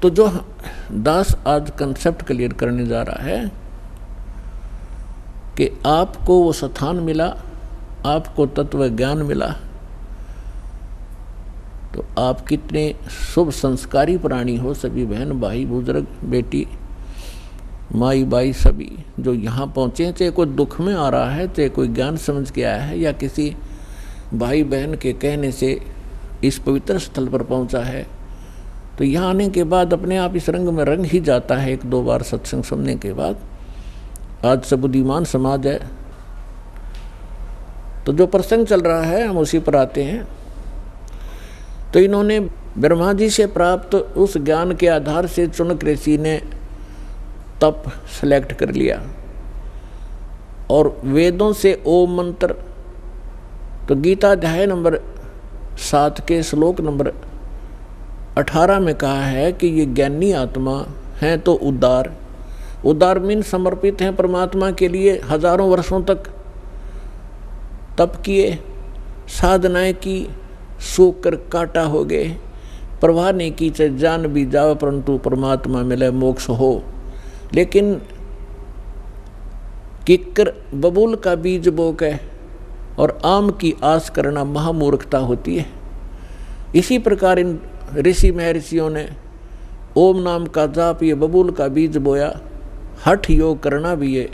तो जो दास आज कंसेप्ट क्लियर करने जा रहा है कि आपको वो स्थान मिला, आपको तत्व ज्ञान मिला, तो आप कितने शुभ संस्कारी प्राणी हो। सभी बहन भाई बुजुर्ग बेटी माई बाई सभी जो यहाँ पहुँचे, चाहे कोई दुख में आ रहा है, चाहे कोई ज्ञान समझ के आया है, या किसी भाई बहन के कहने से इस पवित्र स्थल पर पहुँचा है, तो यहाँ आने के बाद अपने आप इस रंग में रंग ही जाता है। एक दो बार सत्संग सुनने के बाद आज सब बुद्धिमान समाज है, तो जो प्रसंग चल रहा है हम उसी पर आते हैं। तो इन्होंने ब्रह्मा जी से प्राप्त उस ज्ञान के आधार से चुनक ऋषि ने तप सेलेक्ट कर लिया और वेदों से ओम मंत्र, तो गीता अध्याय नंबर 7 के श्लोक नंबर 18 में कहा है कि ये ज्ञानी आत्मा हैं तो उदार मीन समर्पित हैं परमात्मा के लिए। हजारों वर्षों तक तप किए, साधनाएं की, सूख कर काटा हो गए, प्रवाह नहीं की, चाहे जान भी जाओ परंतु परमात्मा मिले मोक्ष हो। लेकिन किक्कर बबूल का बीज बो के और आम की आस करना महामूर्खता होती है। इसी प्रकार इन ऋषि महर्षियों ने ओम नाम का जाप ये बबूल का बीज बोया, हठ योग करना भी ये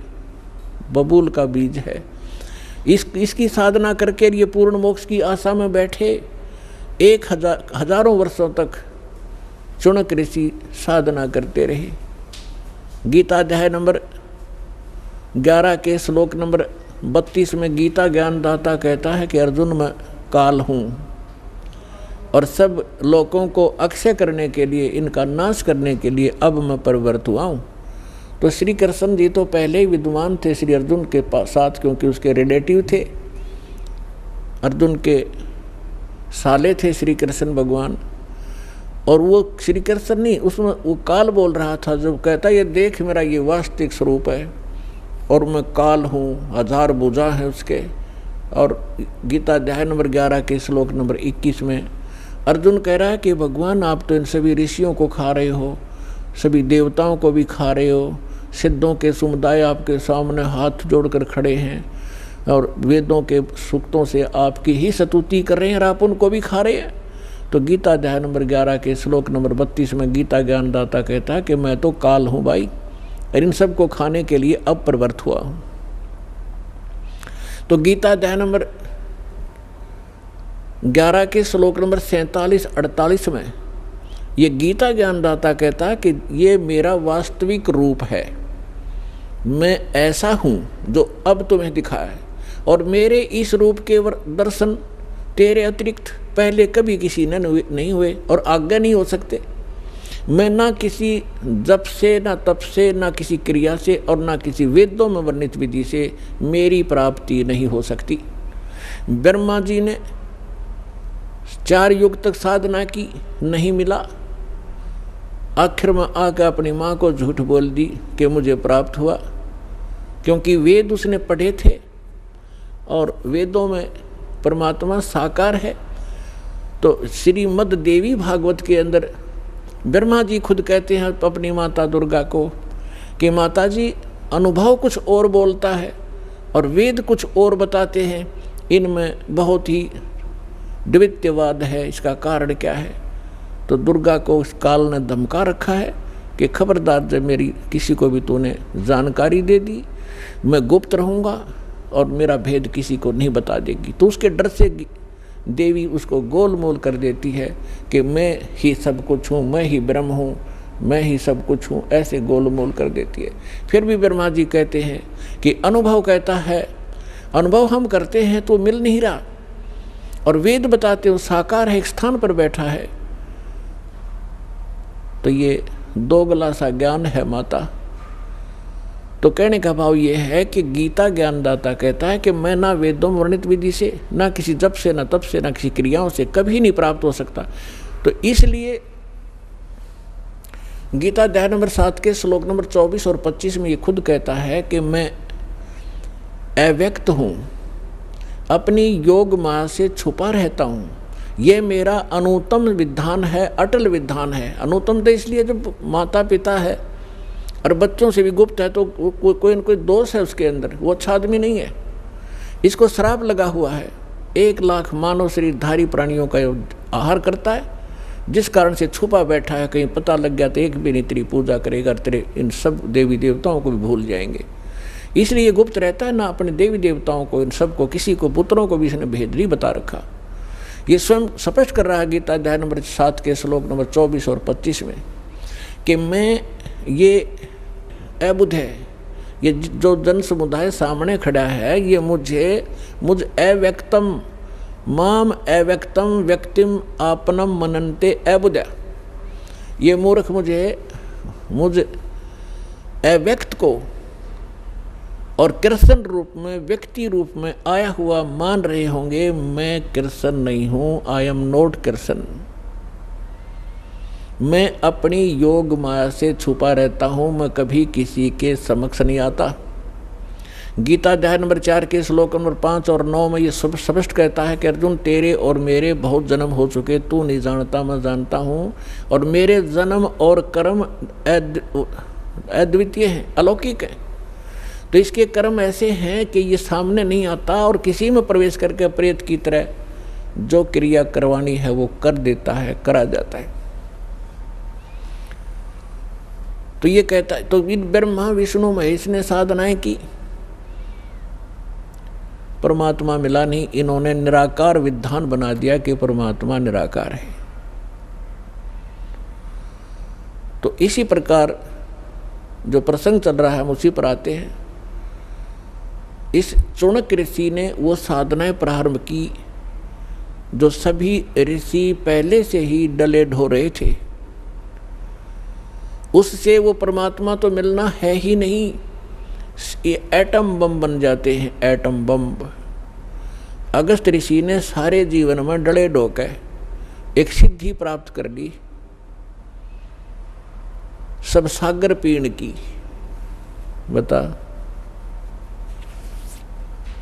बबूल का बीज है। इसकी साधना करके ये पूर्ण मोक्ष की आशा में बैठे। हजारों वर्षों तक चुनक ऋषि साधना करते रहे। गीता अध्याय नंबर 11 के श्लोक नंबर 32 में गीता ज्ञानदाता कहता है कि अर्जुन मैं काल हूँ और सब लोगों को अक्षय करने के लिए, इनका नाश करने के लिए अब मैं प्रवृत्त हुआ हूँ। तो श्री कृष्ण जी तो पहले ही विद्वान थे श्री अर्जुन के साथ, क्योंकि उसके रिलेटिव थे, अर्जुन के साले थे श्री कृष्ण भगवान। और वो श्री कृष्ण नहीं, उसमें वो काल बोल रहा था, जब कहता ये देख मेरा ये वास्तविक स्वरूप है और मैं काल हूँ, 1000 भुजा है उसके। और गीता अध्याय नंबर 11 के श्लोक नंबर 21 में अर्जुन कह रहा है कि भगवान आप तो इन सभी ऋषियों को खा रहे हो, सभी देवताओं को भी खा रहे हो, सिद्धों के समुदाय आपके सामने हाथ जोड़कर खड़े हैं और वेदों के सूक्तों से आपकी ही स्तुति कर रहे हैं और आप उनको भी खा रहे हैं। तो गीता अध्याय नंबर 11 के श्लोक नंबर 32 में गीता ज्ञानदाता कहता है कि मैं तो काल हूँ भाई, और इन सबको खाने के लिए अब प्रवृत्त हुआ हूँ। तो गीता अध्याय नंबर 11 के श्लोक नंबर 47-48 में ये गीता ज्ञानदाता कहता है कि ये मेरा वास्तविक रूप है, मैं ऐसा हूँ जो अब तुम्हें दिखा है, और मेरे इस रूप के दर्शन तेरे अतिरिक्त पहले कभी किसी ने नहीं हुए और आगे नहीं हो सकते। मैं ना किसी जप से, ना तप से, ना किसी क्रिया से और ना किसी वेदों में वर्णित विधि से मेरी प्राप्ति नहीं हो सकती। ब्रह्मा जी ने 4 युग तक साधना की, नहीं मिला। आखिर में आकर अपनी माँ को झूठ बोल दी कि मुझे प्राप्त हुआ, क्योंकि वेद उसने पढ़े थे और वेदों में परमात्मा साकार है। तो श्रीमद् देवी भागवत के अंदर ब्रह्मा जी खुद कहते हैं अपनी माता दुर्गा को कि माता जी अनुभव कुछ और बोलता है और वेद कुछ और बताते हैं, इनमें बहुत ही द्वितीयवाद है, इसका कारण क्या है। तो दुर्गा को उस काल ने धमका रखा है कि खबरदार जब मेरी किसी को भी तूने जानकारी दे दी, मैं गुप्त रहूँगा और मेरा भेद किसी को नहीं बता देगी। तो उसके डर से देवी उसको गोलमोल कर देती है कि मैं ही सब कुछ हूँ, मैं ही ब्रह्म हूँ, मैं ही सब कुछ हूँ, ऐसे गोलमोल कर देती है। फिर भी ब्रह्मा जी कहते हैं कि अनुभव कहता है, अनुभव हम करते हैं तो मिल नहीं रहा, और वेद बताते हो साकार है, एक स्थान पर बैठा है। तो ये दोगला सा ज्ञान है माता। तो कहने का भाव ये है कि गीता ज्ञानदाता कहता है कि मैं ना वेदों में वर्णित विधि से, ना किसी जप से, ना तप से, ना किसी क्रियाओं से कभी नहीं प्राप्त हो सकता। तो इसलिए गीता अध्याय नंबर 7 के श्लोक नंबर 24 और 25 में ये खुद कहता है कि मैं अव्यक्त हूँ, अपनी योग माया से छुपा रहता हूँ, ये मेरा अनुत्तम विधान है, अटल विधान है। अनुत्तम तो इसलिए जो माता पिता है और बच्चों से भी गुप्त है, तो कोई न कोई दोष है उसके अंदर, वो अच्छा आदमी नहीं है। इसको श्राप लगा हुआ है। 1 लाख मानव शरीरधारी प्राणियों का आहार करता है, जिस कारण से छुपा बैठा है। कहीं पता लग गया तो एक भी नहीं तेरी पूजा करेगा, तेरे इन सब देवी देवताओं को भी भूल जाएंगे। इसलिए गुप्त रहता है ना, अपने देवी देवताओं को, इन सब को, किसी को, पुत्रों को भी इसने भेद नहीं बता रखा। ये स्वयं स्पष्ट कर रहा है गीता अध्याय नंबर 7 के श्लोक नंबर 24 और 25 में कि मैं ये अबुध है, ये जो जन समुदाय सामने खड़ा है, ये मुझ अव्यक्तम माम अव्यक्तम व्यक्तिम आपनम मनन्ते अबुध। ये मूर्ख मुझ अव्यक्त को और कृष्ण रूप में, व्यक्ति रूप में आया हुआ मान रहे होंगे। मैं कृष्ण नहीं हूँ, आई एम नॉट कृष्ण। मैं अपनी योग माया से छुपा रहता हूँ, मैं कभी किसी के समक्ष नहीं आता। गीता अध्याय नंबर 4 के श्लोक नंबर 5 और 9 में ये स्पष्ट कहता है कि अर्जुन, तेरे और मेरे बहुत जन्म हो चुके, तू नहीं जानता, मैं जानता हूँ। और मेरे जन्म और कर्म अद्वितीय हैं, अलौकिक हैं। तो इसके कर्म ऐसे हैं कि ये सामने नहीं आता और किसी में प्रवेश करके प्रेत की तरह जो क्रिया करवानी है वो कर देता है, करा जाता है। तो ये कहता है, तो इन ब्रह्मा विष्णु महेश ने साधनाएं की, परमात्मा मिला नहीं। इन्होंने निराकार विधान बना दिया कि परमात्मा निराकार है। तो इसी प्रकार जो प्रसंग चल रहा है हम उसी पर आते हैं। इस चाणक्य ऋषि ने वो साधनाएं प्रारंभ की जो सभी ऋषि पहले से ही डले ढो रहे थे। उससे वो परमात्मा तो मिलना है ही नहीं, ये एटम बम बन जाते हैं, एटम बम। अगस्त ऋषि ने सारे जीवन में डले ढोके एक सिद्धि प्राप्त कर ली, सब सागर पीण की। बता,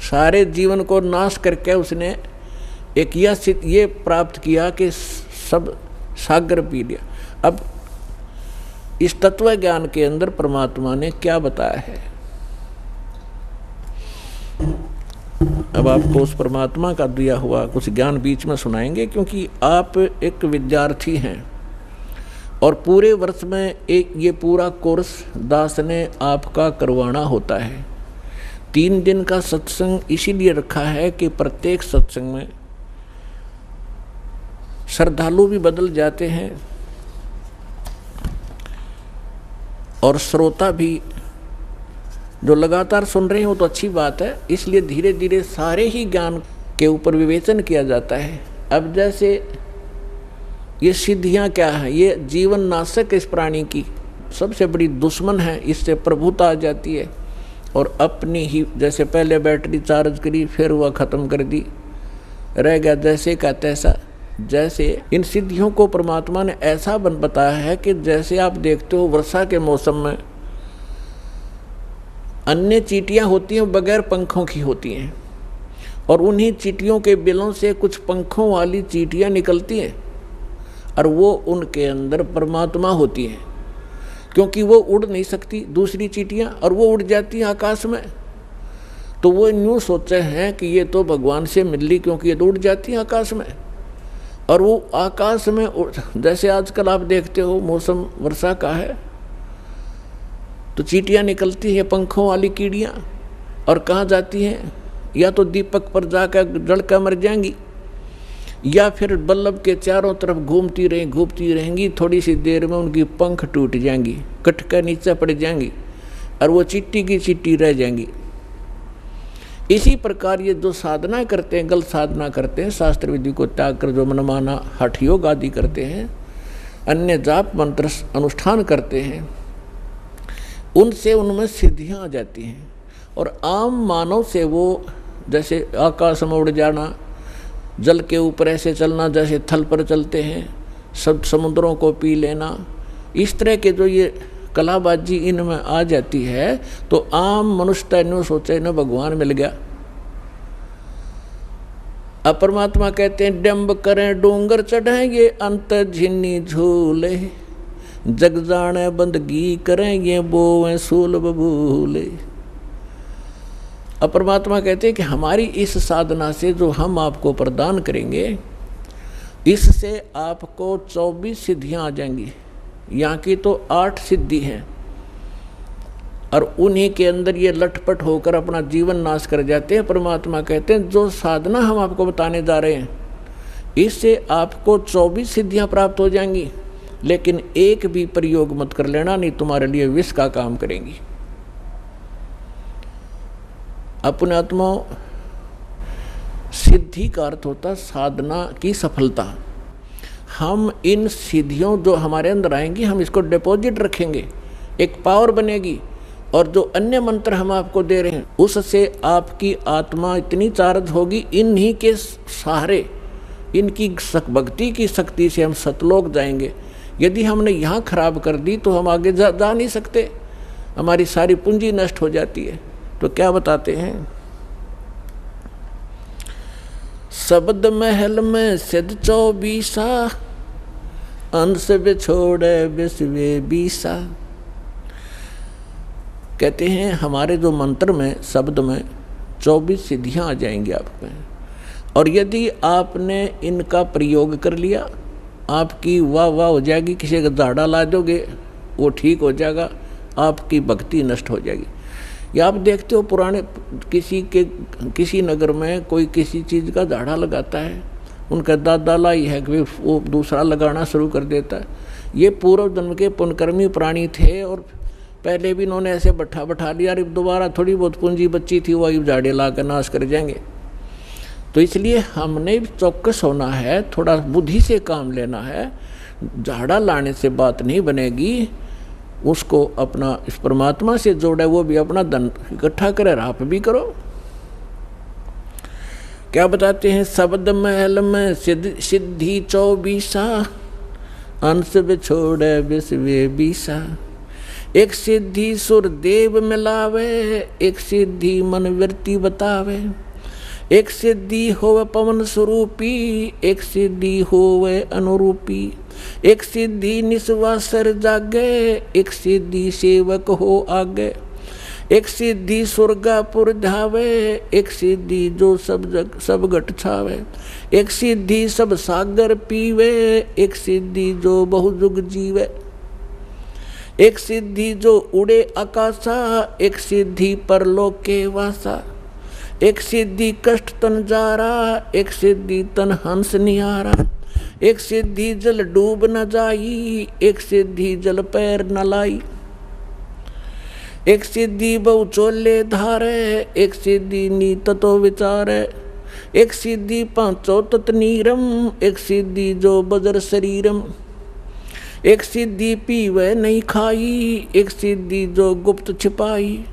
सारे जीवन को नाश करके उसने एक ये प्राप्त किया कि सब सागर पी लिया। अब इस तत्व ज्ञान के अंदर परमात्मा ने क्या बताया है, अब आपको उस परमात्मा का दिया हुआ कुछ ज्ञान बीच में सुनाएंगे, क्योंकि आप एक विद्यार्थी हैं और पूरे वर्ष में ये पूरा कोर्स दास ने आपका करवाना होता है। 3 दिन का सत्संग इसीलिए रखा है कि प्रत्येक सत्संग में श्रद्धालु भी बदल जाते हैं और श्रोता भी जो लगातार सुन रहे हो तो अच्छी बात है। इसलिए धीरे धीरे सारे ही ज्ञान के ऊपर विवेचन किया जाता है। अब जैसे ये सिद्धियां क्या है, ये जीवन नाशक इस प्राणी की सबसे बड़ी दुश्मन है। इससे प्रभुता आ जाती है और अपनी ही, जैसे पहले बैटरी चार्ज करी फिर वह ख़त्म कर दी, रह गया जैसे का तैसा। जैसे इन सिद्धियों को परमात्मा ने ऐसा बताया है कि जैसे आप देखते हो वर्षा के मौसम में अन्य चींटियां होती हैं बगैर पंखों की होती हैं, और उन्हीं चींटियों के बिलों से कुछ पंखों वाली चींटियां निकलती हैं और वो उनके अंदर परमात्मा होती हैं, क्योंकि वो उड़ नहीं सकती दूसरी चींटियां और वो उड़ जाती हैं आकाश में। तो वो यूँ सोचे हैं कि ये तो भगवान से मिल ली, क्योंकि ये तो उड़ जाती हैं आकाश में। और वो आकाश में जैसे आजकल आप देखते हो मौसम वर्षा का है तो चींटियां निकलती हैं पंखों वाली कीड़ियां, और कहाँ जाती हैं, या तो दीपक पर जाकर जल कर मर जाएंगी, या फिर बल्लभ के चारों तरफ घूमती रहेंगी। थोड़ी सी देर में उनकी पंख टूट जाएंगी, कट कर नीचे पड़ जाएंगी और वो चिट्टी की चिट्टी रह जाएंगी। इसी प्रकार ये जो साधना करते हैं, गलत साधना करते हैं, शास्त्र विधि को त्याग कर जो मनमाना हठ योग आदि करते हैं, अन्य जाप मंत्र अनुष्ठान करते हैं, उनसे उनमें सिद्धियां आ जाती हैं। और आम मानव से वो जैसे आकाश में उड़ जाना, जल के ऊपर ऐसे चलना जैसे थल पर चलते हैं, सब समुद्रों को पी लेना, इस तरह के जो ये कलाबाजी इनमें आ जाती है, तो आम मनुष्य न्यू सोचे न भगवान मिल गया। अब परमात्मा कहते हैं डम्ब करें डूंगर चढ़ेंगे अंत झिन्नी झूले, जग जाने बंदगी करेंगे बोवें सूल बबूले। अब परमात्मा कहते हैं कि हमारी इस साधना से जो हम आपको प्रदान करेंगे, इससे आपको 24 सिद्धियां आ जाएंगी। यहाँ की तो 8 सिद्धि हैं और उन्हीं के अंदर ये लटपट होकर अपना जीवन नाश कर जाते हैं। परमात्मा कहते हैं जो साधना हम आपको बताने जा रहे हैं, इससे आपको 24 सिद्धियां प्राप्त हो जाएंगी, लेकिन एक भी प्रयोग मत कर लेना, नहीं तुम्हारे लिए विष का काम करेंगी। अपने आत्मा सिद्धि का अर्थ होता साधना की सफलता। हम इन सिद्धियों जो हमारे अंदर आएंगी, हम इसको डिपॉजिट रखेंगे, एक पावर बनेगी, और जो अन्य मंत्र हम आपको दे रहे हैं उससे आपकी आत्मा इतनी चार्ज होगी, इन्हीं के सहारे, इनकी भक्ति की शक्ति से हम सतलोक जाएंगे। यदि हमने यहाँ खराब कर दी तो हम आगे जा नहीं सकते, हमारी सारी पूंजी नष्ट हो जाती है। तो क्या बताते हैं, शब्द महल में सिद्ध 24, अंश बिछोड़े विश्वे 20। कहते हैं हमारे जो मंत्र में, शब्द में 24 सिद्धियां आ जाएंगी आप में, और यदि आपने इनका प्रयोग कर लिया, आपकी वाह वाह हो जाएगी। किसी का दाढ़ा ला दोगे वो ठीक हो जाएगा, आपकी भक्ति नष्ट हो जाएगी। या आप देखते हो पुराने किसी नगर में कोई किसी चीज़ का दाढ़ा लगाता है, उनका दादा लाई है कि वो दूसरा लगाना शुरू कर देता है। ये पूर्व जन्म के पुण्यकर्मी प्राणी थे और पहले भी इन्होंने ऐसे बैठा लिया, अब दोबारा थोड़ी बहुत पूंजी बची थी, वही झाड़े ला कर नाश कर जाएंगे। तो इसलिए हमने चौकस होना है, थोड़ा बुद्धि से काम लेना है। झाड़ा लाने से बात नहीं बनेगी, उसको अपना इस परमात्मा से जोड़े, वो भी अपना धन इकट्ठा करे, आप भी करो। क्या बताते हैं, शब्द महल में सिद्धि 24, अंश बिछोड़े विश्वे 20। एक सिद्धि सुर देव मिलावे, एक सिद्धि मन वृत्ति बतावे, एक सिद्धि होवे पवन स्वरूपी, एक सिद्धि होवे अनुरूपी, एक सिद्धि निस्वासर जागे, एक सिद्धि सेवक हो आगे, एक सिद्धि स्वर्गापुर धावे, एक सिद्धि जो सब घट छावे, एक सिद्धि सब सागर पीवे, एक सिद्धि जो बहुजुग जीवे, एक सिद्धि जो उड़े आकाशा, एक सिद्धि परलोक के वासा, एक सिद्धि कष्ट तन जारा, एक सिद्धि तन हंस निहारा, एक सिद्धि जल डूब न जाई, एक सिद्धि जल पैर न लाई, एक सिद्धि बहु चोले धारे, एक सिद्धि नीत तो विचारे, एक सिद्धि पांचों तत् नीरम, एक सिद्धि जो बजर शरीरम, एक सिद्धि पीवे नहीं खाई, एक सिद्धि जो गुप्त छिपाई,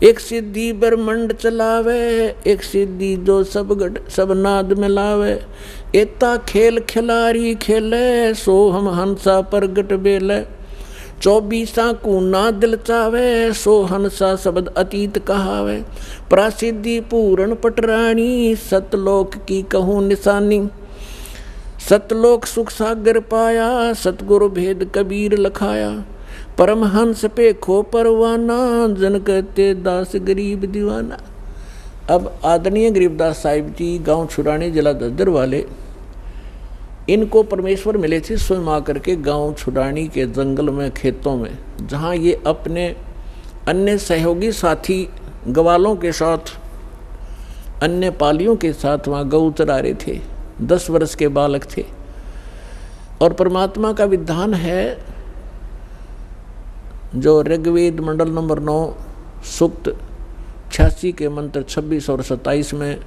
एक सिद्धि ब्रह्मंड चलावे, एक सिद्धि जो सब नाद मिलावे, एता खेल खिलारी खेले, सो हम हंसा प्रगट बेले, 24 को ना दिल चावे, सो हंसा शब्द अतीत कहावे, प्रासिद्धि पूर्ण पटरानी, सतलोक की कहूँ निशानी, सतलोक सुख सागर पाया, सतगुरु भेद कबीर लखाया, परमहंस पे खो परवाना, जन कहते दास गरीब दीवाना। अब आदरणीय गरीबदास साहिब जी गांव छुड़ानी जिला दद्दर वाले, इनको परमेश्वर मिले थे स्वयं आकर के गांव छुड़ानी के जंगल में, खेतों में, जहां ये अपने अन्य सहयोगी साथी ग्वालों के साथ, अन्य पालियों के साथ वहाँ गौ चरा रहे थे। 10 वर्ष के बालक थे और परमात्मा का विधान है जो ऋग्वेद मंडल नंबर 9 सूक्त 86 के मंत्र 26 और 27 में,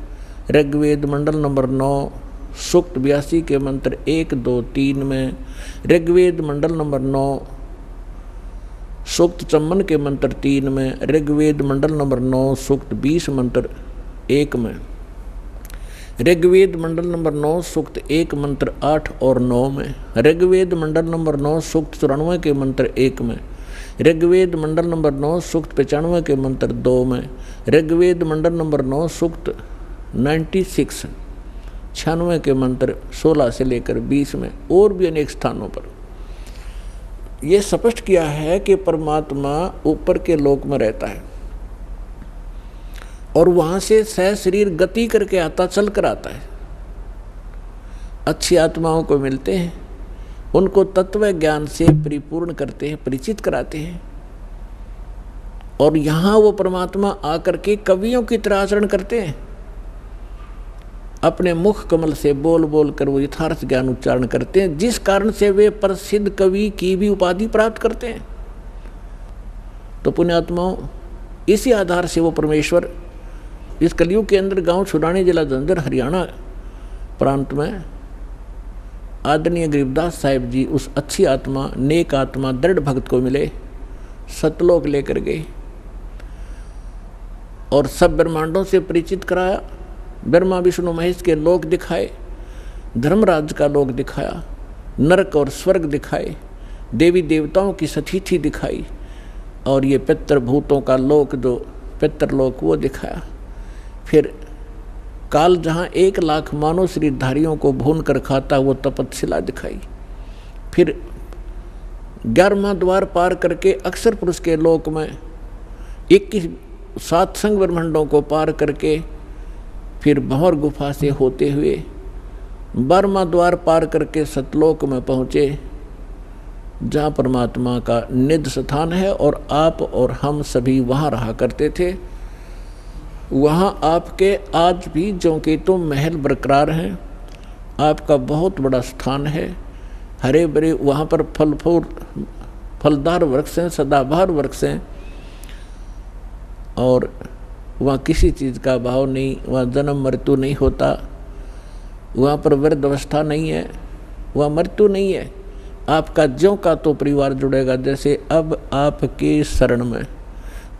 ऋग्वेद मंडल नंबर 9 सूक्त 82 के मंत्र 1, 2, 3 में, ऋग्वेद मंडल नंबर 9 सूक्त 54 के मंत्र 3 में, ऋग्वेद मंडल नंबर 9 सूक्त 20 मंत्र 1 में, ऋग्वेद मंडल नंबर 9 सूक्त 1 मंत्र 8 और 9 में, ऋग्वेद मंडल नंबर 9 सूक्त 94 के मंत्र 1 में, ऋग्वेद मंडल नंबर 9 सूक्त 95 के मंत्र 2 में, ऋग्वेद मंडल नंबर 9 सूक्त 96 96 के मंत्र 16 से लेकर 20 में और भी अनेक स्थानों पर यह स्पष्ट किया है कि परमात्मा ऊपर के लोक में रहता है और वहां से सह शरीर गति करके आता, चल कर आता है। अच्छी आत्माओं को मिलते हैं, उनको तत्व ज्ञान से परिपूर्ण करते हैं, परिचित कराते हैं और यहाँ वो परमात्मा आकर के कवियों की तरह आचरण करते हैं। अपने मुख कमल से बोल बोल कर वो यथार्थ ज्ञान उच्चारण करते हैं, जिस कारण से वे प्रसिद्ध कवि की भी उपाधि प्राप्त करते हैं। तो पुण्यात्माओं, इसी आधार से वो परमेश्वर इस कलयुग के अंदर गांव छुड़ाने जिला झज्जर हरियाणा प्रांत में आदरणीय गरीबदास साहिब जी उस अच्छी आत्मा, नेक आत्मा, दृढ़ भक्त को मिले, सतलोक लेकर गए और सब ब्रह्मांडों से परिचित कराया। ब्रह्मा विष्णु महेश के लोक दिखाए, धर्मराज का लोक दिखाया, नरक और स्वर्ग दिखाए, देवी देवताओं की सतीथि दिखाई और ये पितृभूतों का लोक, जो पितृलोक, वो दिखाया। फिर काल जहाँ 1 लाख मानव शरीरधारियों को भून कर खाता, वो तपतशिला दिखाई। फिर 11वां द्वार पार करके अक्षर पुरुष के लोक में 21 7 संग ब्रह्मांडों को पार करके फिर भंवर गुफा से होते हुए 12वां द्वार पार करके सतलोक में पहुँचे, जहाँ परमात्मा का निज स्थान है और आप और हम सभी वहाँ रहा करते थे। वहाँ आपके आज भी ज्यों के तो महल बरकरार हैं, आपका बहुत बड़ा स्थान है, हरे भरे वहाँ पर फलदार वृक्ष हैं, सदाबहार वृक्ष हैं और वहाँ किसी चीज़ का भाव नहीं, वहाँ जन्म मृत्यु नहीं होता, वहाँ पर वृद्ध अवस्था नहीं है, वहाँ मृत्यु नहीं है। आपका ज्यों का तो परिवार जुड़ेगा। जैसे अब आपके शरण में,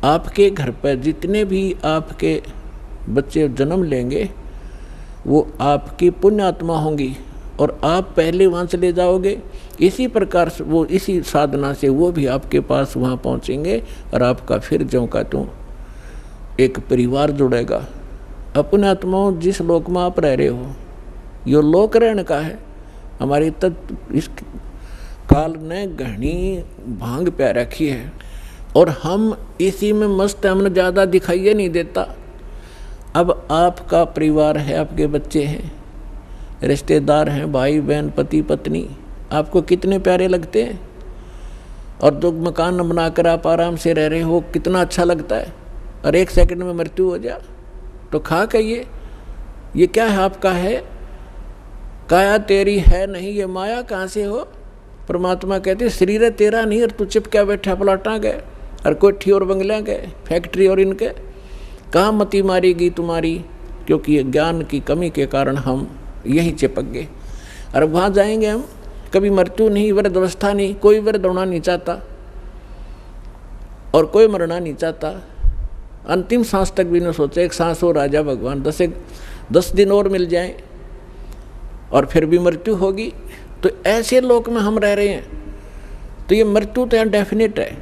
आपके घर पर जितने भी आपके बच्चे जन्म लेंगे वो आपकी पुण्य आत्मा होंगी और आप पहले वहाँ चले जाओगे। इसी प्रकार से वो, इसी साधना से वो भी आपके पास वहाँ पहुँचेंगे और आपका फिर ज्यों का त्यों एक परिवार जुड़ेगा। अपने आत्माओं, जिस लोक में आप रह रहे हो, यो लोक रहने का है। हमारी इस काल ने घनी भांग प्या रखी है और हम इसी में मस्त, हमने ज़्यादा दिखाइए नहीं देता। अब आपका परिवार है, आपके बच्चे हैं, रिश्तेदार हैं, भाई बहन, पति पत्नी, आपको कितने प्यारे लगते हैं और जो मकान बनाकर आप आराम से रह रहे हो, कितना अच्छा लगता है। और 1 सेकंड में मृत्यु हो जा तो खा कहिए, ये क्या है? आपका है, काया तेरी है नहीं, ये माया कहाँ से हो? परमात्मा कहते शरीर तेरा नहीं और तू चिपका बैठा पलाटा गए और कोठी और बंगला गए, फैक्ट्री और इनके, कहाँ मती मारेगी तुम्हारी? क्योंकि ये ज्ञान की कमी के कारण हम यही चिपक गए। और वहाँ जाएंगे हम, कभी मृत्यु नहीं, वृद्ध अवस्था नहीं, कोई वृद्ध होना नहीं चाहता और कोई मरना नहीं चाहता। अंतिम सांस तक भी न सोचे, एक सांस हो राजा भगवान, 10 दिन और मिल जाएं और फिर भी मृत्यु होगी। तो ऐसे लोक में हम रह रहे हैं। तो ये मृत्यु तो यहाँ डेफिनेट है,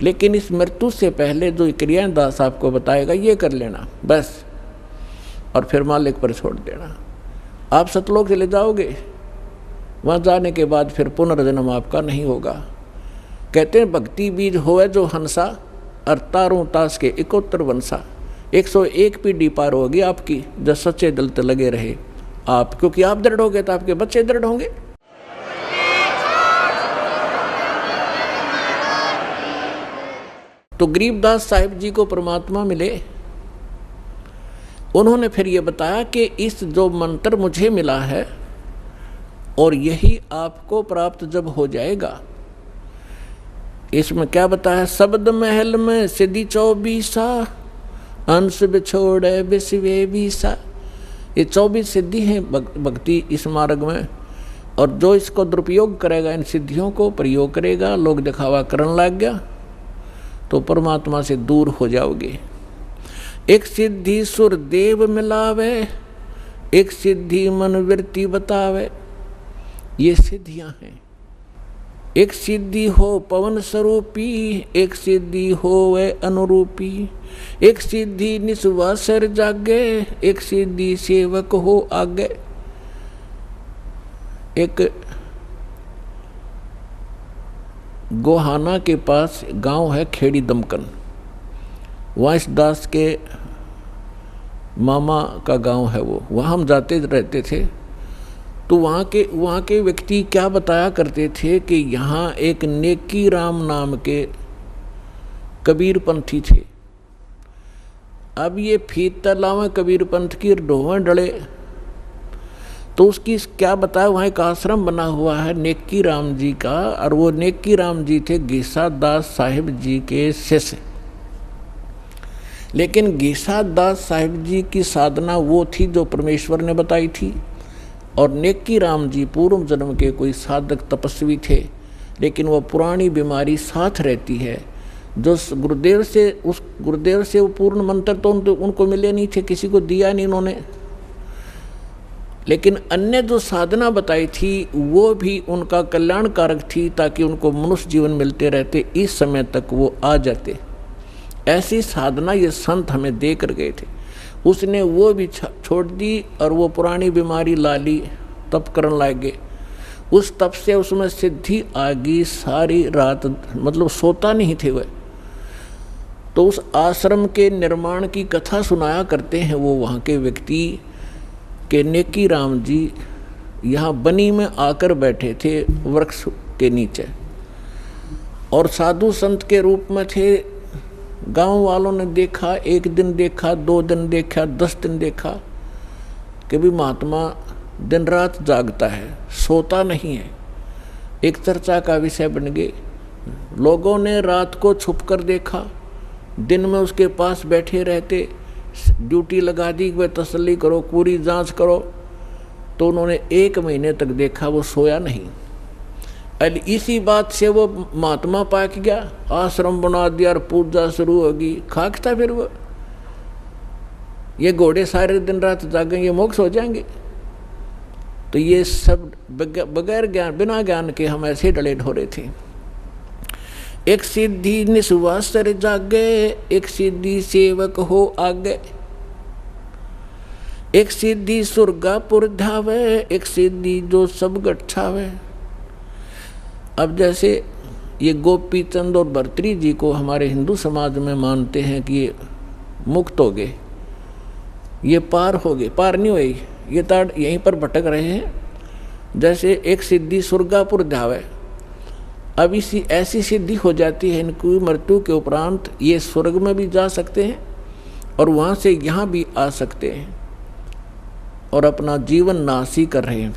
लेकिन इस मृत्यु से पहले जो क्रियाएं दास आपको बताएगा, ये कर लेना बस, और फिर मालिक पर छोड़ देना। आप सतलोक चले जाओगे, वहाँ जाने के बाद फिर पुनर्जन्म आपका नहीं होगा। कहते हैं भक्ति बीज होवे जो हंसा और तारों ताश के 71 वंशा। 101 पीढ़ी पार होगी आपकी, जब सच्चे दिल से लगे रहे आप, क्योंकि आप दृढ़ होंगे तो आपके बच्चे दृढ़ होंगे। तो गरीबदास साहिब जी को परमात्मा मिले, उन्होंने फिर ये बताया कि इस जो मंत्र मुझे मिला है और यही आपको प्राप्त जब हो जाएगा, इसमें क्या बताया? शब्द महल में सिद्धि 24 अंश बिछोड़े विश्वे बीसा। ये 24 सिद्धि हैं भक्ति इस मार्ग में, और जो इसको दुरुपयोग करेगा, इन सिद्धियों को प्रयोग करेगा, लोग दिखावा करने लग गया तो परमात्मा से दूर हो जाओगे। एक सिद्धि सुर देव मिलावे, एक सिद्धि मन वृत्ति बतावे। ये सिद्धियां हैं। एक सिद्धि हो पवन स्वरूपी, एक सिद्धि हो वे अनुरूपी, एक सिद्धि निस्वासर जागे, एक सिद्धि सेवक हो आगे। एक गोहाना के पास गांव है खेड़ी दमकन, वाइस दास के मामा का गांव है वो, वहाँ हम जाते रहते थे। तो वहाँ के व्यक्ति क्या बताया करते थे कि यहाँ एक नेकी राम नाम के कबीर पंथी थे। अब ये फीत तलाव कबीर पंथ की ढोवें डले, तो उसकी क्या बताया, वहाँ एक आश्रम बना हुआ है नेकी राम जी का, और वो नेकी राम जी थे गीसा दास साहिब जी के शिष्य। लेकिन गीसा दास साहिब जी की साधना वो थी जो परमेश्वर ने बताई थी, और नेकी राम जी पूर्व जन्म के कोई साधक तपस्वी थे, लेकिन वो पुरानी बीमारी साथ रहती है। जो गुरुदेव से वो पूर्ण मंत्र तो उनको मिले नहीं थे, किसी को दिया नहीं उन्होंने, लेकिन अन्य जो साधना बताई थी वो भी उनका कल्याणकारक थी, ताकि उनको मनुष्य जीवन मिलते रहते, इस समय तक वो आ जाते। ऐसी साधना ये संत हमें दे कर गए थे। उसने वो भी छोड़ दी और वो पुरानी बीमारी ला ली, तप करने लगे। उस तप से उसमें सिद्धि आ गई, सारी रात मतलब सोता नहीं थे वह। तो उस आश्रम के निर्माण की कथा सुनाया करते हैं वो वहाँ के व्यक्ति के नेकी राम जी यहाँ बनी में आकर बैठे थे वृक्ष के नीचे, और साधु संत के रूप में थे। गांव वालों ने देखा, एक दिन देखा, 2 दिन देखा, 10 दिन देखा कि भी महात्मा दिन रात जागता है, सोता नहीं है। एक चर्चा का विषय बन गए। लोगों ने रात को छुप कर देखा, दिन में उसके पास बैठे रहते, ड्यूटी लगा दी, वह तसल्ली करो, पूरी जांच करो। तो उन्होंने 1 महीने तक देखा, वो सोया नहीं। इसी बात से वो महात्मा पाक गया, आश्रम बना दिया और पूजा शुरू होगी। खाकता फिर वो, ये घोड़े सारे दिन रात जागेंगे, मोक्ष हो जाएंगे। तो ये सब बगैर ज्ञान, बिना ज्ञान के हम ऐसे डले ढोरे थे। एक सिद्धि निस्वासर जागे, एक सिद्धि सेवक हो आगे, एक सिद्धि सुरगापुर धावे, एक सिद्धि जो सब गठावे। अब जैसे ये गोपी चंद और भर्तरी जी को हमारे हिंदू समाज में मानते हैं कि ये मुक्त हो गए, ये पार हो गए, पार नहीं हुए, ये ताड़ यहीं पर भटक रहे हैं। जैसे एक सिद्धि सुरगापुर धावे, अब इसी ऐसी सिद्धि हो जाती है इनकी मृत्यु के उपरांत ये स्वर्ग में भी जा सकते हैं और वहाँ से यहाँ भी आ सकते हैं और अपना जीवन नाश ही कर रहे हैं।